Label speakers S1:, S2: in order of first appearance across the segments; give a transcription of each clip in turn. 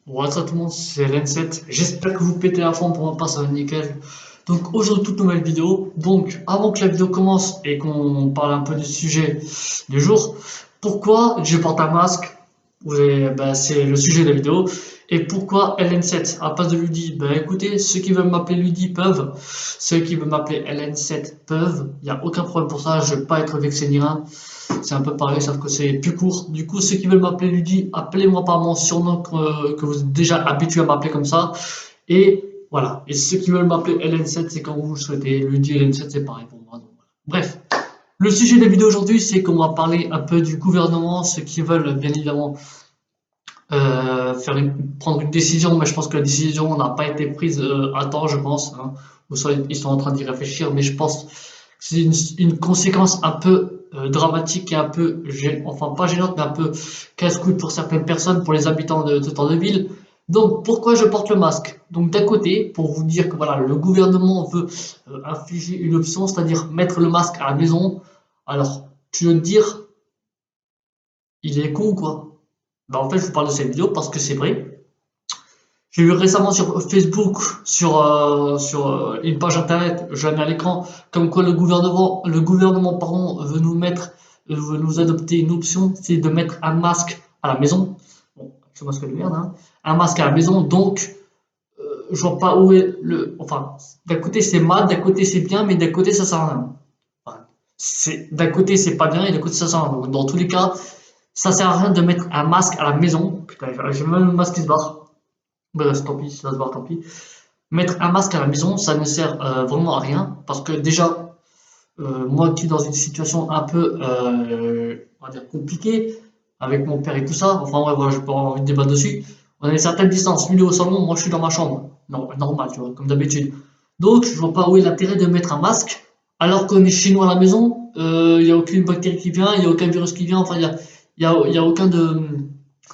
S1: Bonjour à tout le monde, c'est LN7. J'espère que vous pétez à fond pour ma part, ça va nickel. Donc aujourd'hui, toute nouvelle vidéo. Donc avant que la vidéo commence et qu'on parle un peu du sujet du jour, pourquoi je porte un masque? C'est le sujet de la vidéo. Et pourquoi LN7? À place de Ludi, écoutez, ceux qui veulent m'appeler Ludi peuvent, ceux qui veulent m'appeler LN7 peuvent, il n'y a aucun problème pour ça, je ne vais pas être vexé ni rien. C'est un peu pareil, sauf que c'est plus court. Du coup, ceux qui veulent m'appeler Ludi, appelez-moi par mon surnom que vous êtes déjà habitué à m'appeler comme ça. Et voilà. Et ceux qui veulent m'appeler LN7, c'est quand vous le souhaitez. Ludi LN7, c'est pareil pour moi. Donc, voilà. Bref, le sujet de la vidéo aujourd'hui, c'est qu'on va parler un peu du gouvernement, ceux qui veulent bien évidemment prendre une décision, mais je pense que la décision n'a pas été prise à temps, je pense. Hein. Ou soit ils sont en train d'y réfléchir, mais je pense que c'est une conséquence un peu dramatique et un peu, enfin pas gênante, mais un peu casse-couille pour certaines personnes, pour les habitants de ce temps de ville. Donc pourquoi je porte le masque? Donc d'un côté, pour vous dire que voilà, le gouvernement veut infliger une option, c'est-à-dire mettre le masque à la maison. Alors, tu veux te dire, il est con ou quoi? En fait, je vous parle de cette vidéo parce que c'est vrai. J'ai vu récemment sur Facebook, sur une page internet, je la mets à l'écran, comme quoi le gouvernement pardon, veut nous adopter une option, c'est de mettre un masque à la maison. Bon, c'est masque de merde, hein. Un masque à la maison, donc je vois pas où est le. Enfin, d'un côté c'est mal, d'un côté c'est bien, mais d'un côté ça sert à rien. Enfin, d'un côté c'est pas bien et d'un côté ça sert à rien. Donc, dans tous les cas, ça sert à rien de mettre un masque à la maison. Putain, j'ai même le masque qui se barre. Bref, tant pis, ça se barre, tant pis. Mettre un masque à la maison, ça ne sert vraiment à rien parce que déjà, moi qui suis dans une situation un peu, on va dire compliquée avec mon père et tout ça, enfin ouais, voilà, je n'ai pas envie de débattre dessus. On a une certaine distance. Lui il est au salon, moi je suis dans ma chambre. Non, normal, tu vois, comme d'habitude. Donc, je vois pas où est l'intérêt de mettre un masque alors qu'on est chez nous à la maison. Il n'y a aucune bactérie qui vient, il n'y a aucun virus qui vient. Enfin, il y a aucun de.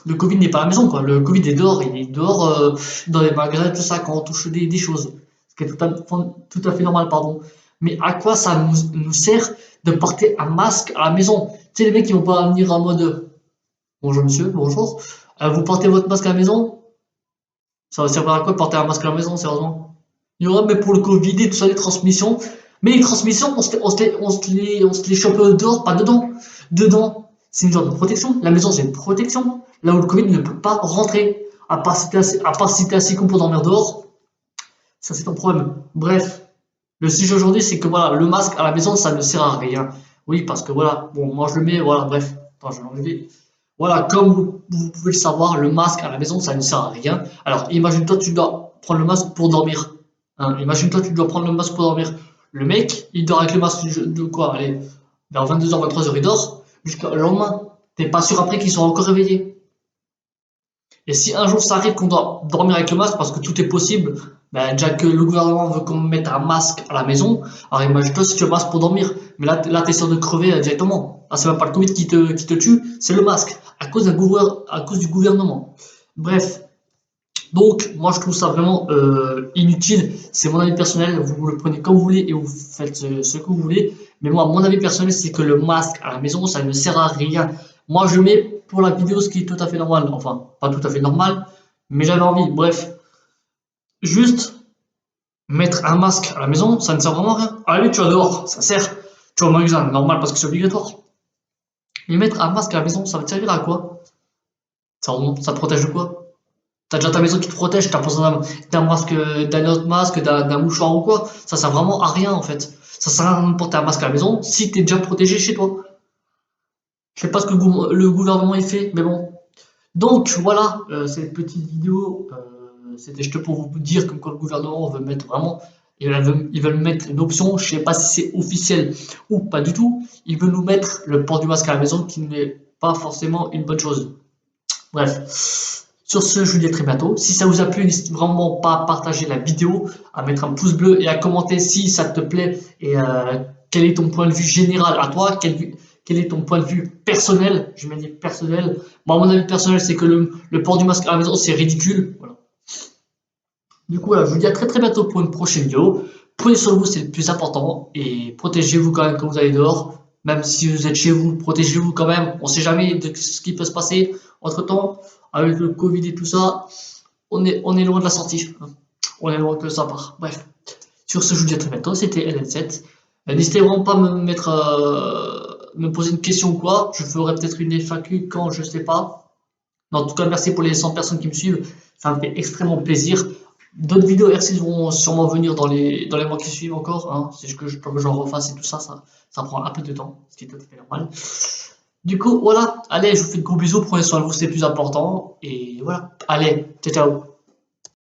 S1: Le Covid n'est pas à la maison, quoi. Le Covid est dehors, il est dehors dans les magasins, tout ça, quand on touche des choses. Ce qui est tout à fait normal, pardon. Mais à quoi ça nous sert de porter un masque à la maison? Tu sais, les mecs qui vont pas venir en mode bonjour monsieur, bonjour. Vous portez votre masque à la maison? Ça va servir à quoi de porter un masque à la maison, sérieusement? Il y aura, mais pour le Covid et tout ça, les transmissions. Mais les transmissions, on se les chope dehors, pas dedans. Dedans, c'est une genre de protection. La maison, c'est une protection. Là où le Covid ne peut pas rentrer. À part si t'es assis con pour dormir dehors, ça c'est ton problème. Bref, le sujet aujourd'hui, c'est que voilà, le masque à la maison, ça ne sert à rien. Oui, parce que voilà, bon, moi je le mets, voilà, bref. Attends, je vais l'enlever. Voilà, comme vous pouvez le savoir, le masque à la maison, ça ne sert à rien. Alors, imagine-toi, tu dois prendre le masque pour dormir. Hein, imagine-toi, tu dois prendre le masque pour dormir. Le mec, il dort avec le masque de quoi? Allez, vers 22h, 23h, il dort. Jusqu'au lendemain. T'es pas sûr après qu'ils sont encore réveillés. Et si un jour ça arrive qu'on doit dormir avec le masque, parce que tout est possible, ben, déjà que le gouvernement veut qu'on mette un masque à la maison, alors imagine-toi si tu as un masque pour dormir, mais là t'es sûr de crever directement. Là, c'est même pas le Covid qui te tue, c'est le masque, à cause du gouvernement. Bref, donc moi je trouve ça vraiment inutile, c'est mon avis personnel, vous le prenez comme vous voulez et vous faites ce que vous voulez, mais moi mon avis personnel c'est que le masque à la maison ça ne sert à rien. Moi je mets pour la vidéo ce qui est tout à fait normal, enfin pas tout à fait normal, mais j'avais envie, bref, juste mettre un masque à la maison ça ne sert vraiment à rien. À la limite tu vas dehors, ça sert, tu vas au magasin, normal parce que c'est obligatoire, mais mettre un masque à la maison ça va te servir à quoi? Ça te protège de quoi? T'as déjà ta maison qui te protège, t'as pas besoin d'un masque, d'un autre masque, d'un mouchoir ou quoi. Ça sert vraiment à rien en fait. Ça sert à rien de porter un masque à la maison si t'es déjà protégé chez toi. Je sais pas ce que le gouvernement y fait, mais bon. Donc voilà, cette petite vidéo, c'était juste pour vous dire comme quoi le gouvernement veut mettre vraiment, ils veulent mettre une option, je sais pas si c'est officiel ou pas du tout, ils veulent nous mettre le port du masque à la maison qui n'est pas forcément une bonne chose. Bref, sur ce, je vous dis à très bientôt. Si ça vous a plu, n'hésitez vraiment pas à partager la vidéo, à mettre un pouce bleu et à commenter si ça te plaît et quel est ton point de vue général à toi, quel est ton point de vue personnel, je vais dire personnel. Moi, mon avis personnel, c'est que le port du masque à la maison, c'est ridicule. Voilà. Du coup, voilà, je vous dis à très très bientôt pour une prochaine vidéo. Prenez soin de vous, c'est le plus important. Et protégez-vous quand même quand vous allez dehors. Même si vous êtes chez vous, protégez-vous quand même. On ne sait jamais de ce qui peut se passer entre-temps avec le Covid et tout ça. on est loin de la sortie, hein. On est loin que ça part. Bref. Sur ce, je vous dis à très bientôt. C'était LN7. N'hésitez vraiment pas à me poser une question ou quoi. Je ferai peut-être une FAQ quand je sais pas. Mais en tout cas, merci pour les 100 personnes qui me suivent. Ça me fait extrêmement plaisir. D'autres vidéos R6 vont sûrement venir dans les mois qui suivent encore, hein. C'est juste que je peux que j'en refasse et tout ça, ça prend un peu de temps, ce qui est tout à fait normal. Du coup, voilà. Allez, je vous fais de gros bisous. Prenez soin de vous, c'est le plus important. Et voilà. Allez, ciao, ciao.